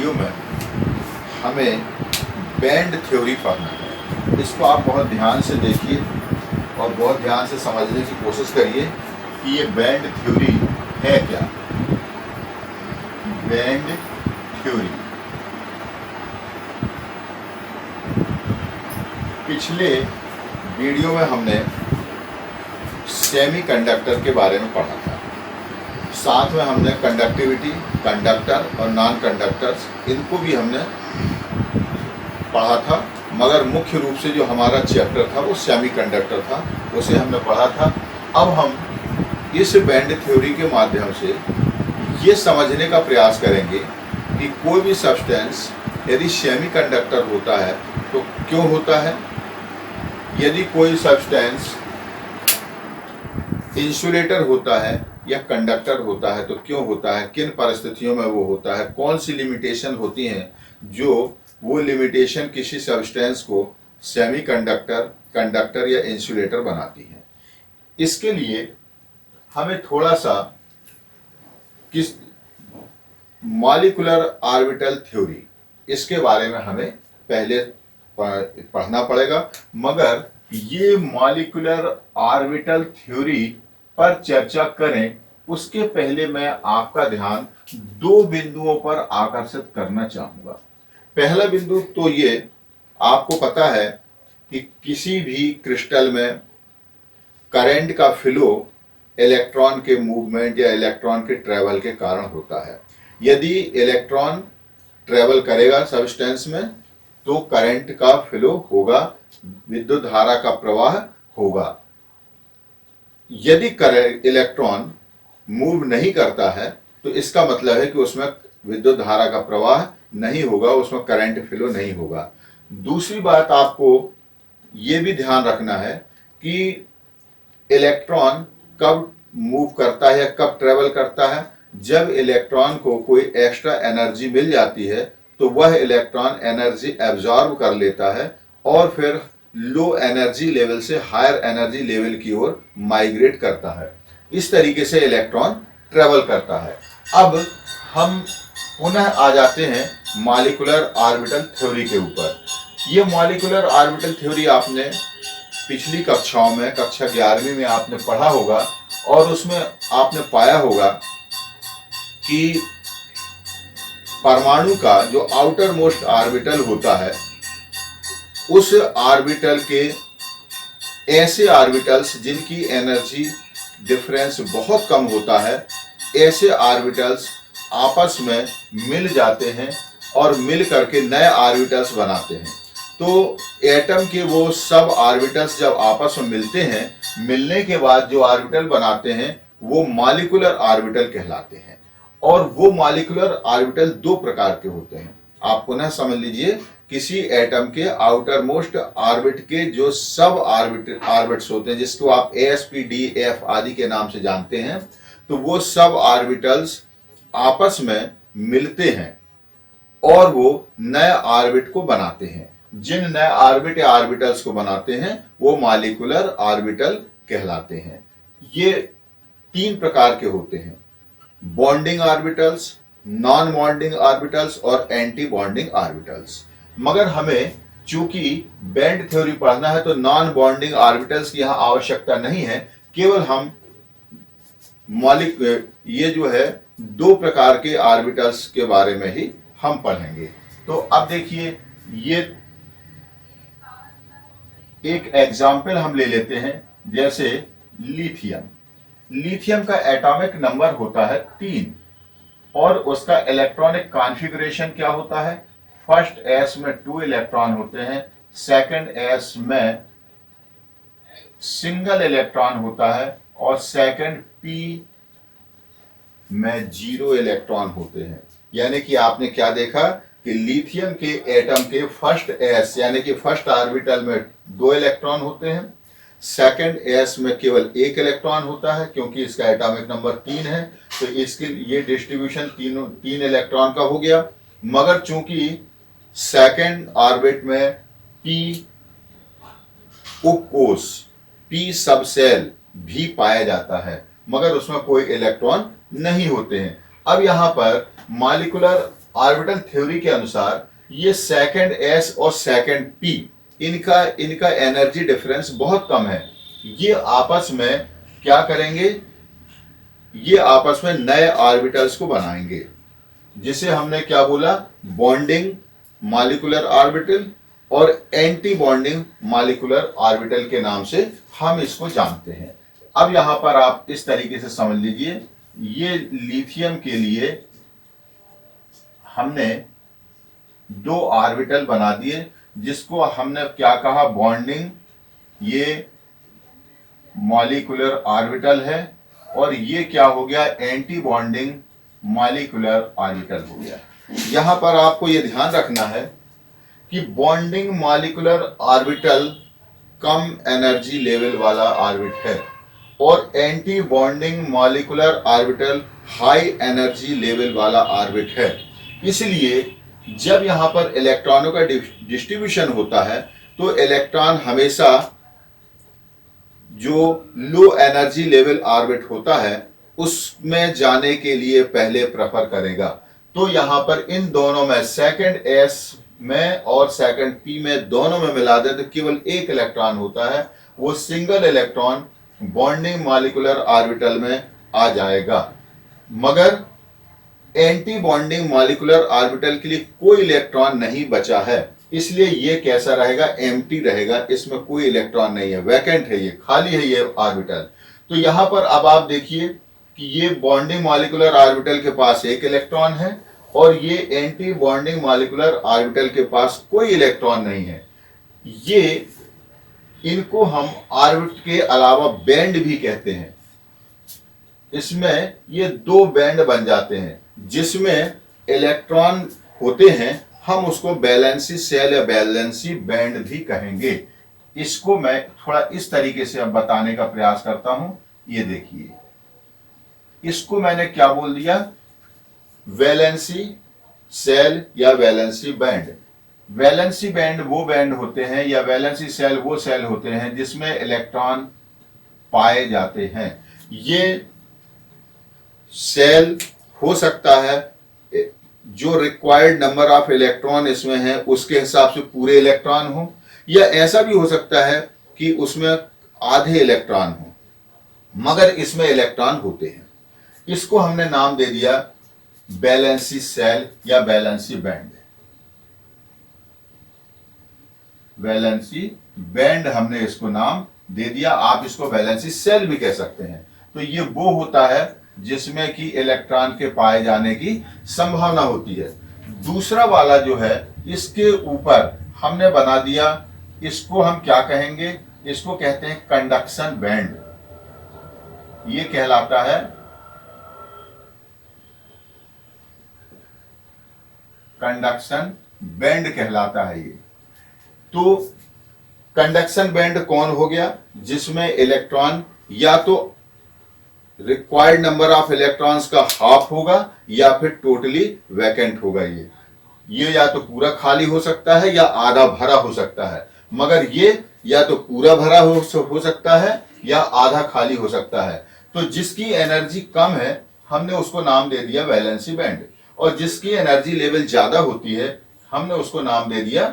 Video में हमें band theory पढ़ना है। इसको आप बहुत ध्यान से देखिए और बहुत ध्यान से समझने की कोशिश करिए कि ये बैंड थ्योरी है क्या। बैंड थ्योरी पिछले वीडियो में हमने सेमीकंडक्टर के बारे में पढ़ा था। साथ में हमने कंडक्टिविटी, कंडक्टर और नॉन कंडक्टर्स इनको भी हमने पढ़ा था, मगर मुख्य रूप से जो हमारा चैप्टर था वो सेमीकंडक्टर था, उसे हमने पढ़ा था। अब हम इस बैंड थ्योरी के माध्यम से ये समझने का प्रयास करेंगे कि कोई भी सब्सटेंस यदि सेमीकंडक्टर होता है तो क्यों होता है, यदि कोई सब्सटेंस इंसुलेटर होता है या कंडक्टर होता है तो क्यों होता है, किन परिस्थितियों में वो होता है, कौन सी लिमिटेशन होती हैं जो वो लिमिटेशन किसी सब्सटेंस को सेमीकंडक्टर, कंडक्टर या इंसुलेटर बनाती है। इसके लिए हमें थोड़ा सा किस मॉलिक्यूलर ऑर्बिटल थ्योरी इसके बारे में हमें पहले पढ़ना पड़ेगा। मगर ये मॉलिक्यूलर ऑर्बिटल थ्योरी पर चर्चा करें उसके पहले मैं आपका ध्यान दो बिंदुओं पर आकर्षित करना चाहूंगा। पहला बिंदु तो ये, आपको पता है कि किसी भी क्रिस्टल में करंट का फ्लो इलेक्ट्रॉन के मूवमेंट या इलेक्ट्रॉन के ट्रेवल के कारण होता है। यदि इलेक्ट्रॉन ट्रेवल करेगा सब्सटेंस में तो करंट का फ्लो होगा, विद्युत धारा का प्रवाह होगा। यदि इलेक्ट्रॉन मूव नहीं करता है तो इसका मतलब है कि उसमें विद्युत धारा का प्रवाह नहीं होगा, उसमें करंट फ्लो नहीं होगा। दूसरी बात आपको ये भी ध्यान रखना है कि इलेक्ट्रॉन कब मूव करता है या कब ट्रेवल करता है। जब इलेक्ट्रॉन को कोई एक्स्ट्रा एनर्जी मिल जाती है तो वह इलेक्ट्रॉन एनर्जी एब्जॉर्ब कर लेता है और फिर लो एनर्जी लेवल से हायर एनर्जी लेवल की ओर माइग्रेट करता है। इस तरीके से इलेक्ट्रॉन ट्रेवल करता है। अब हम पुनः आ जाते हैं मॉलिक्यूलर ऑर्बिटल थ्योरी के ऊपर। ये मॉलिक्यूलर ऑर्बिटल थ्योरी आपने पिछली कक्षाओं में, कक्षा 11वीं में आपने पढ़ा होगा और उसमें आपने पाया होगा कि परमाणु का जो आउटर मोस्ट ऑर्बिटल होता है उस ऑर्बिटल के ऐसे ऑर्बिटल्स जिनकी एनर्जी डिफरेंस बहुत कम होता है, ऐसे ऑर्बिटल्स आपस में मिल जाते हैं और मिल करके नए ऑर्बिटल्स बनाते हैं। तो एटम के वो सब ऑर्बिटल्स जब आपस में मिलते हैं, मिलने के बाद जो ऑर्बिटल बनाते हैं वो मॉलिक्यूलर ऑर्बिटल कहलाते हैं। और वो मॉलिक्यूलर ऑर्बिटल दो प्रकार के होते हैं। आप पुनः समझ लीजिए, किसी एटम के आउटर मोस्ट ऑर्बिट के जो सब ऑर्बिट्स होते हैं जिसको आप ASP, D, F आदि के नाम से जानते हैं, तो वो सब ऑर्बिटल्स आपस में मिलते हैं और वो नए ऑर्बिट को बनाते हैं। जिन नए ऑर्बिट या ऑर्बिटल्स को बनाते हैं वो मॉलिक्यूलर ऑर्बिटल कहलाते हैं। ये तीन प्रकार के होते हैं: bonding orbitals, non bonding orbitals और एंटी बॉन्डिंग ऑर्बिटल्स। मगर हमें चूंकि बैंड थ्योरी पढ़ना है तो नॉन बॉन्डिंग ऑर्बिटल्स की यहां आवश्यकता नहीं है। केवल हम ये जो है दो प्रकार के ऑर्बिटल्स के बारे में ही हम पढ़ेंगे। तो अब देखिए, ये एक एग्जाम्पल हम ले लेते हैं, जैसे लिथियम। लिथियम का एटॉमिक नंबर होता है 3 और उसका इलेक्ट्रॉनिक कॉन्फ़िगरेशन क्या होता है? फर्स्ट S में 2 इलेक्ट्रॉन होते हैं, सेकंड S में सिंगल इलेक्ट्रॉन होता है और सेकंड P में 0 इलेक्ट्रॉन होते हैं। यानी कि आपने क्या देखा कि लिथियम के एटम के फर्स्ट S यानी कि फर्स्ट ऑर्बिटल में 2 इलेक्ट्रॉन होते हैं, सेकंड S में केवल 1 इलेक्ट्रॉन होता है क्योंकि इसका एटॉमिक नंबर 3 है, तो इसके ये डिस्ट्रीब्यूशन 3 इलेक्ट्रॉन का हो गया। मगर चूंकि सेकंड ऑर्बिट में P उपकोष, P सबसेल भी पाया जाता है, मगर उसमें कोई इलेक्ट्रॉन नहीं होते हैं। अब यहाँ पर मॉलिक्यूलर ऑर्बिटल थ्योरी के अनुसार ये सेकंड एस और सेकंड पी, इनका इनका एनर्जी डिफरेंस बहुत कम है। ये आपस में क्या करेंगे, ये आपस में नए ऑर्बिटल्स को बनाएंगे, जिसे हमने क्या बोला, बॉन्डिंग मॉलिक्यूलर ऑर्बिटल और एंटी बॉन्डिंग मॉलिक्यूलर ऑर्बिटल के नाम से हम इसको जानते हैं। अब यहां पर आप इस तरीके से समझ लीजिए, ये लिथियम के लिए हमने दो ऑर्बिटल बना दिए, जिसको हमने क्या कहा, बॉन्डिंग, ये मॉलिक्यूलर ऑर्बिटल है, और ये क्या हो गया, एंटी बॉन्डिंग मॉलिक्यूलर ऑर्बिटल हो गया। यहां पर आपको ये ध्यान रखना है कि बॉन्डिंग मॉलिक्यूलर ऑर्बिटल कम एनर्जी लेवल वाला ऑर्बिट है और anti bonding molecular orbital high energy level वाला ऑर्बिट है। इसलिए जब यहां पर इलेक्ट्रॉनों का डिस्ट्रीब्यूशन होता है तो इलेक्ट्रॉन हमेशा जो लो एनर्जी लेवल ऑर्बिट होता है उसमें जाने के लिए पहले प्रेफर करेगा। तो यहां पर इन दोनों में, सेकंड एस में और सेकंड पी में, दोनों में मिला दे तो केवल एक इलेक्ट्रॉन होता है, वो single electron bonding molecular orbital में आ जाएगा। मगर एंटी बॉन्डिंग मॉलिक्यूलर ऑर्बिटल के लिए कोई इलेक्ट्रॉन नहीं बचा है, इसलिए ये कैसा रहेगा, एम्प्टी रहेगा, इसमें कोई इलेक्ट्रॉन नहीं है, वैकेंट है, ये खाली है ये ऑर्बिटल। तो यहां पर अब आप देखिए कि ये बॉन्डिंग मॉलिक्यूलर ऑर्बिटल के पास एक इलेक्ट्रॉन है और ये एंटी बॉन्डिंग मॉलिक्यूलर ऑर्बिटल के पास कोई इलेक्ट्रॉन नहीं है। ये इनको हम ऑर्बिट के अलावा बैंड भी कहते हैं। इसमें ये दो बैंड बन जाते हैं जिसमें इलेक्ट्रॉन होते हैं, हम उसको वैलेंसी सेल या वैलेंसी बैंड भी कहेंगे। इसको मैं थोड़ा इस तरीके से अब बताने का प्रयास करता हूं। ये देखिए, इसको मैंने क्या बोल दिया, वैलेंसी सेल या वैलेंसी बैंड। वैलेंसी बैंड वो बैंड होते हैं या वैलेंसी सेल वो सेल होते हैं जिसमें इलेक्ट्रॉन पाए जाते हैं। ये सेल हो सकता है जो रिक्वायर्ड नंबर ऑफ इलेक्ट्रॉन इसमें है उसके हिसाब से पूरे इलेक्ट्रॉन हो, या ऐसा भी हो सकता है कि उसमें आधे इलेक्ट्रॉन हो मगर इसमें इलेक्ट्रॉन होते हैं। इसको हमने नाम दे दिया वैलेंसी सेल या वैलेंसी बैंड। वैलेंसी बैंड हमने इसको नाम दे दिया, आप इसको वैलेंसी सेल भी कह सकते हैं। तो ये वो होता है जिसमें कि इलेक्ट्रॉन के पाए जाने की संभावना होती है। दूसरा वाला जो है, इसके ऊपर हमने बना दिया, इसको हम क्या कहेंगे, इसको कहते हैं कंडक्शन बैंड। ये कहलाता है कंडक्शन बैंड कहलाता है ये। तो कंडक्शन बैंड कौन हो गया, जिसमें इलेक्ट्रॉन या तो रिक्वायर्ड नंबर ऑफ इलेक्ट्रॉन्स का हाफ होगा या फिर टोटली वैकेंट होगा। ये या तो पूरा खाली हो सकता है या आधा भरा हो सकता है, मगर ये या तो पूरा भरा हो सकता है या आधा खाली हो सकता है। तो जिसकी एनर्जी कम है हमने उसको नाम दे दिया वैलेंसी बैंड, और जिसकी एनर्जी लेवल ज्यादा होती है हमने उसको नाम दे दिया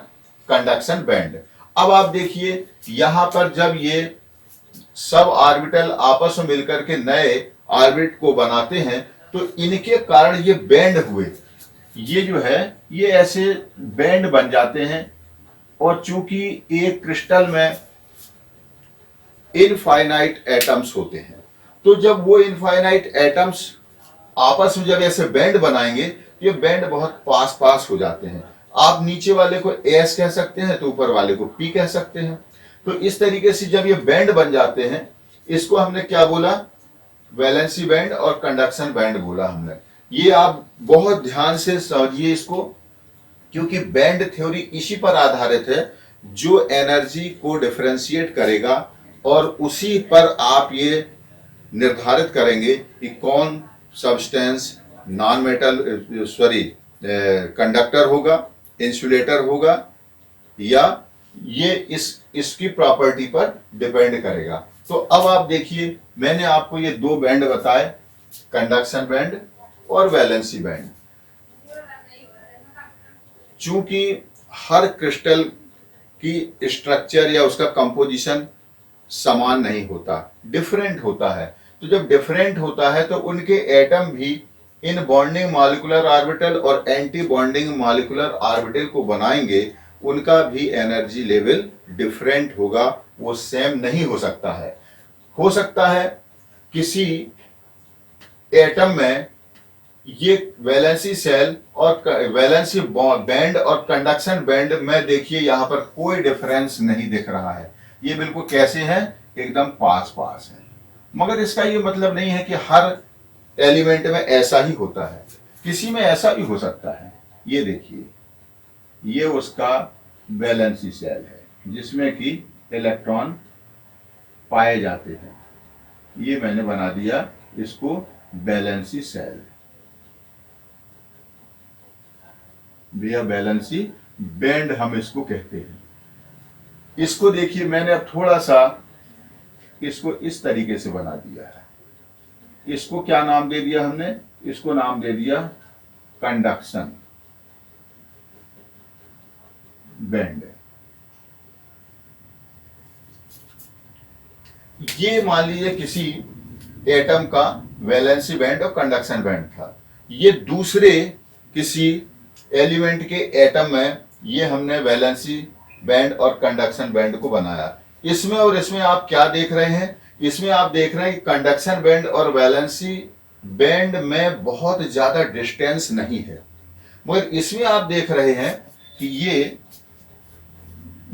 कंडक्शन बैंड। अब आप देखिए, यहां पर जब ये सब ऑर्बिटल आपस में मिलकर के नए ऑर्बिट को बनाते हैं तो इनके कारण ये बैंड हुए, ये जो है ये ऐसे बैंड बन जाते हैं। और चूंकि एक क्रिस्टल में इनफाइनाइट एटम्स होते हैं, तो जब वो इनफाइनाइट एटम्स आपस में जब ऐसे बैंड बनाएंगे, ये बैंड बहुत पास पास हो जाते हैं। आप नीचे वाले को एस कह सकते हैं तो ऊपर वाले को पी कह सकते हैं। तो इस तरीके से जब ये बैंड बन जाते हैं, इसको हमने क्या बोला, वैलेंसी बैंड और कंडक्शन बैंड बोला हमने। ये आप बहुत ध्यान से समझिए इसको, क्योंकि बैंड थ्योरी इसी पर आधारित है, जो एनर्जी को डिफरेंशिएट करेगा और उसी पर आप ये निर्धारित करेंगे कि कौन सब्सटेंस नॉन मेटल कंडक्टर होगा, इंसुलेटर होगा, या ये इसकी प्रॉपर्टी पर डिपेंड करेगा। तो अब आप देखिए, मैंने आपको ये दो बैंड बताए, कंडक्शन बैंड और वैलेंसी बैंड। चूंकि हर क्रिस्टल की स्ट्रक्चर या उसका कंपोजिशन समान नहीं होता, डिफरेंट होता है। तो जब डिफरेंट होता है तो उनके एटम भी इन बॉन्डिंग मॉलिक्यूलर ऑर्बिटल और एंटी बॉन्डिंग मॉलिक्यूलर ऑर्बिटल को बनाएंगे, उनका भी एनर्जी लेवल डिफरेंट होगा, वो सेम नहीं हो सकता है। हो सकता है किसी एटम में ये वैलेंसी सेल और वैलेंसी बैंड और कंडक्शन बैंड में देखिए यहां पर कोई डिफरेंस नहीं दिख रहा है, ये बिल्कुल कैसे है, एकदम पास पास है। मगर इसका ये मतलब नहीं है कि हर एलिमेंट में ऐसा ही होता है, किसी में ऐसा भी हो सकता है। ये देखिए, ये उसका वैलेंसी सेल है जिसमें कि इलेक्ट्रॉन पाए जाते हैं। ये मैंने बना दिया इसको वैलेंसी सेल, भैया वैलेंसी बैंड हम इसको कहते हैं। इसको देखिए, मैंने अब थोड़ा सा इसको इस तरीके से बना दिया है। इसको क्या नाम दे दिया हमने, इसको नाम दे दिया कंडक्शन बैंड। ये मान लीजिए किसी एटम का वैलेंसी बैंड और कंडक्शन बैंड था, ये दूसरे किसी एलिमेंट के एटम में ये हमने वैलेंसी बैंड और कंडक्शन बैंड को बनाया। इसमें और इसमें आप क्या देख रहे हैं, इसमें आप देख रहे हैं कि कंडक्शन बैंड और वैलेंसी बैंड में बहुत ज्यादा डिस्टेंस नहीं है, मगर इसमें आप देख रहे हैं कि ये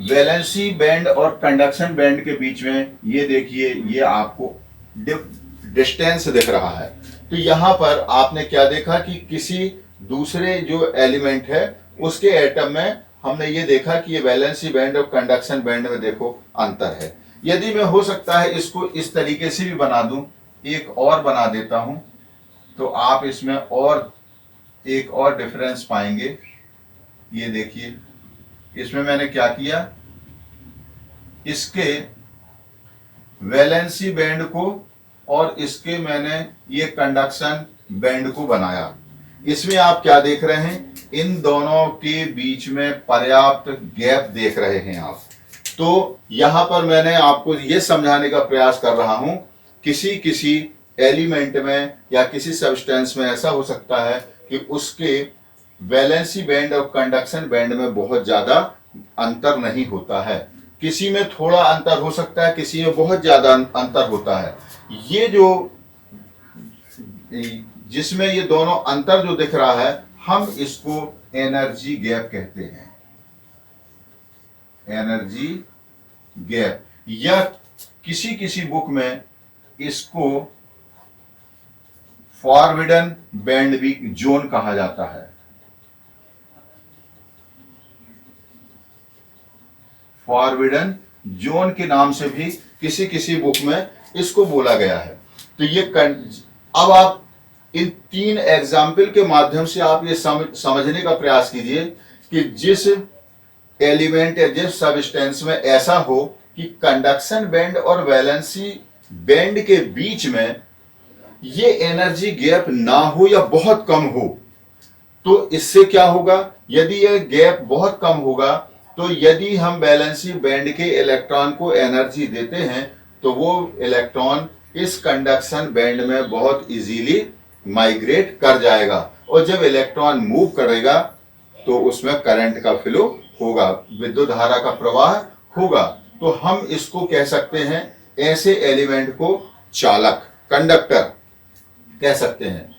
वैलेंसी बैंड और कंडक्शन बैंड के बीच में ये देखिए, ये आपको डिस्टेंस दिख रहा है। तो यहां पर आपने क्या देखा कि किसी दूसरे जो एलिमेंट है उसके एटम में हमने ये देखा कि ये वैलेंसी बैंड और कंडक्शन बैंड में देखो अंतर है। यदि मैं हो सकता है इसको इस तरीके से भी बना दूं, एक और बना देता हूं, तो आप इसमें और एक और डिफरेंस पाएंगे। ये देखिए, इसमें मैंने क्या किया, इसके वैलेंसी बैंड को और इसके मैंने ये कंडक्शन बैंड को बनाया। इसमें आप क्या देख रहे हैं, इन दोनों के बीच में पर्याप्त गैप देख रहे हैं आप। तो यहां पर मैंने आपको ये समझाने का प्रयास कर रहा हूं, किसी किसी एलिमेंट में या किसी सब्सटेंस में ऐसा हो सकता है कि उसके वैलेंसी बैंड और कंडक्शन बैंड में बहुत ज्यादा अंतर नहीं होता है, किसी में थोड़ा अंतर हो सकता है, किसी में बहुत ज्यादा अंतर होता है। ये जो जिसमें ये दोनों अंतर जो दिख रहा है, हम इसको एनर्जी गैप कहते हैं, एनर्जी गैप, या किसी किसी बुक में इसको फॉरबिडन बैंड भी जोन कहा जाता है। फॉरबिडन जोन के नाम से भी किसी किसी बुक में इसको बोला गया है। तो ये अब आप इन तीन एग्जाम्पल के माध्यम से आप ये समझने का प्रयास कीजिए कि जिस एलिमेंट या जिस सबस्टेंस में ऐसा हो कि कंडक्शन बैंड और वैलेंसी बैंड के बीच में ये एनर्जी गैप ना हो या बहुत कम हो, तो इससे क्या होगा, यदि यह गैप बहुत कम होगा तो यदि हम वैलेंसी बैंड के इलेक्ट्रॉन को एनर्जी देते हैं तो वो इलेक्ट्रॉन इस कंडक्शन बैंड में बहुत इजीली माइग्रेट कर जाएगा, और जब इलेक्ट्रॉन मूव करेगा तो उसमें करंट का फ्लो होगा, विद्युत धारा का प्रवाह होगा। तो हम इसको कह सकते हैं, ऐसे एलिमेंट को चालक, कंडक्टर कह सकते हैं।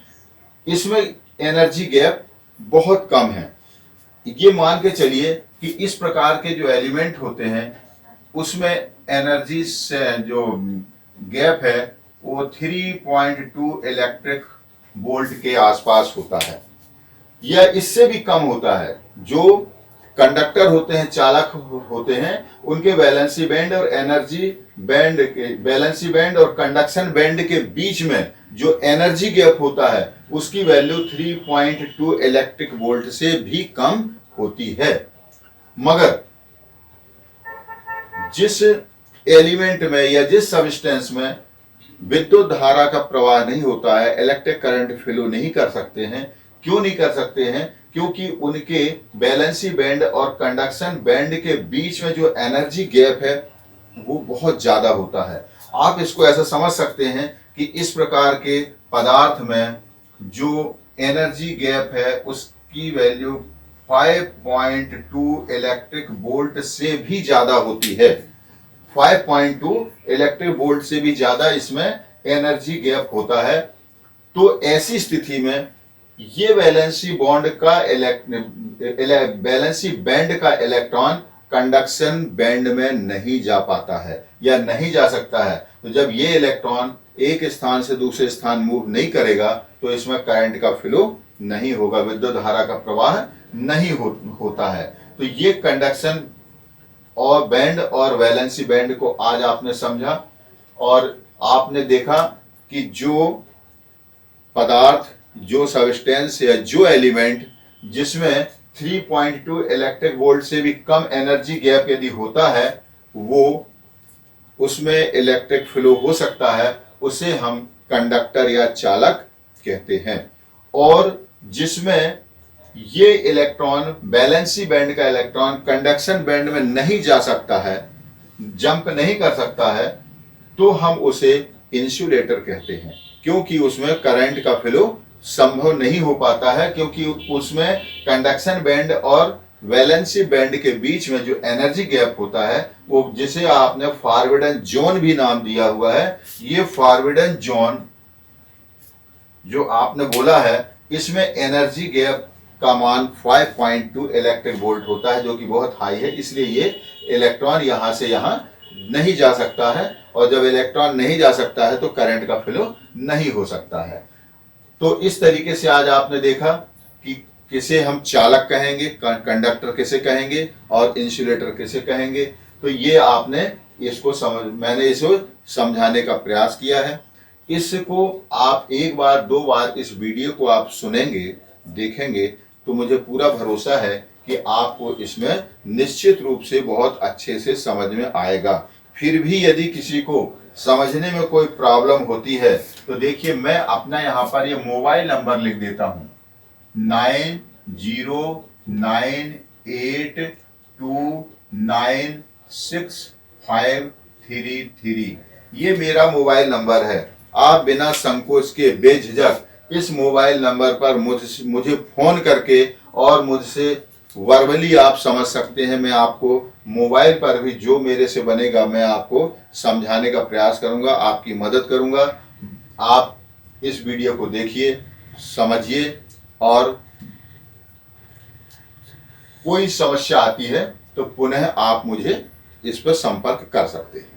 इसमें एनर्जी गैप बहुत कम है। ये मान के चलिए कि इस प्रकार के जो एलिमेंट होते हैं उसमें एनर्जी से जो गैप है वो 3.2 इलेक्ट्रिक वोल्ट के आसपास होता है, या इससे भी कम होता है। जो कंडक्टर होते हैं, चालक होते हैं, उनके वैलेंसी बैंड और एनर्जी बैंड के, वैलेंसी बैंड और कंडक्शन बैंड के बीच में जो एनर्जी गैप होता है उसकी वैल्यू 3.2 इलेक्ट्रिक वोल्ट से भी कम होती है। मगर जिस एलिमेंट में या जिस सबस्टेंस में विद्युत धारा का प्रवाह नहीं होता है, इलेक्ट्रिक करंट फ्लो नहीं कर सकते हैं, क्यों नहीं कर सकते हैं, क्योंकि उनके बैलेंसी बैंड और कंडक्शन बैंड के बीच में जो एनर्जी गैप है वो बहुत ज्यादा होता है। आप इसको ऐसा समझ सकते हैं कि इस प्रकार के पदार्थ में जो एनर्जी गैप है उसकी वैल्यू 5.2 इलेक्ट्रिक वोल्ट से भी ज्यादा होती है। 5.2 इलेक्ट्रिक वोल्ट से भी ज्यादा इसमें एनर्जी गैप होता है। तो ऐसी स्थिति में ये वैलेंसी बैंड का इलेक्ट्रॉन कंडक्शन बैंड में नहीं जा पाता है या नहीं जा सकता है। तो जब ये इलेक्ट्रॉन एक स्थान से दूसरे स्थान मूव नहीं करेगा तो इसमें करंट का फ्लो नहीं होगा, विद्युत धारा का प्रवाह नहीं होता है। तो ये कंडक्शन और बैंड और वैलेंसी बैंड को आज आपने समझा और आपने देखा कि जो पदार्थ, जो सबस्टेंस या जो एलिमेंट जिसमें 3.2 इलेक्ट्रिक वोल्ट से भी कम एनर्जी गैप यदि होता है वो उसमें इलेक्ट्रिक फ्लो हो सकता है, उसे हम कंडक्टर या चालक कहते हैं। और जिसमें ये इलेक्ट्रॉन, बैलेंसी बैंड का इलेक्ट्रॉन कंडक्शन बैंड में नहीं जा सकता है, जंप नहीं कर सकता है, तो हम उसे इंसुलेटर कहते हैं, क्योंकि उसमें करंट का फ्लो संभव नहीं हो पाता है, क्योंकि उसमें कंडक्शन बैंड और वैलेंसी बैंड के बीच में जो एनर्जी गैप होता है वो, जिसे आपने फॉरबिडन जोन भी नाम दिया हुआ है, ये फॉरबिडन जोन जो आपने बोला है इसमें एनर्जी गैप का मान 5.2 इलेक्ट्रिक वोल्ट होता है, जो कि बहुत हाई है। इसलिए ये इलेक्ट्रॉन यहां से यहां नहीं जा सकता है, और जब इलेक्ट्रॉन नहीं जा सकता है तो करंट का फ्लो नहीं हो सकता है। तो इस तरीके से आज आपने देखा कि किसे हम चालक कहेंगे, कंडक्टर किसे कहेंगे और इंसुलेटर किसे कहेंगे। तो ये आपने इसको मैंने इसको समझाने का प्रयास किया है। इसको आप एक बार दो बार इस वीडियो को आप सुनेंगे, देखेंगे, तो मुझे पूरा भरोसा है कि आपको इसमें निश्चित रूप से बहुत अच्छे से समझ में आएगा। फिर भी यदि किसी को समझने में कोई प्रॉब्लम होती है तो देखिए, मैं अपना यहाँ पर ये मोबाइल नंबर लिख देता हूँ 9098296533। ये मेरा मोबाइल नंबर है। आप बिना संकोच के बेझिझक इस मोबाइल नंबर पर मुझे फोन करके और मुझसे वर्बली आप समझ सकते हैं। मैं आपको मोबाइल पर भी जो मेरे से बनेगा मैं आपको समझाने का प्रयास करूंगा, आपकी मदद करूंगा। आप इस वीडियो को देखिए, समझिए, और कोई समस्या आती है तो पुनः आप मुझे इस पर संपर्क कर सकते हैं।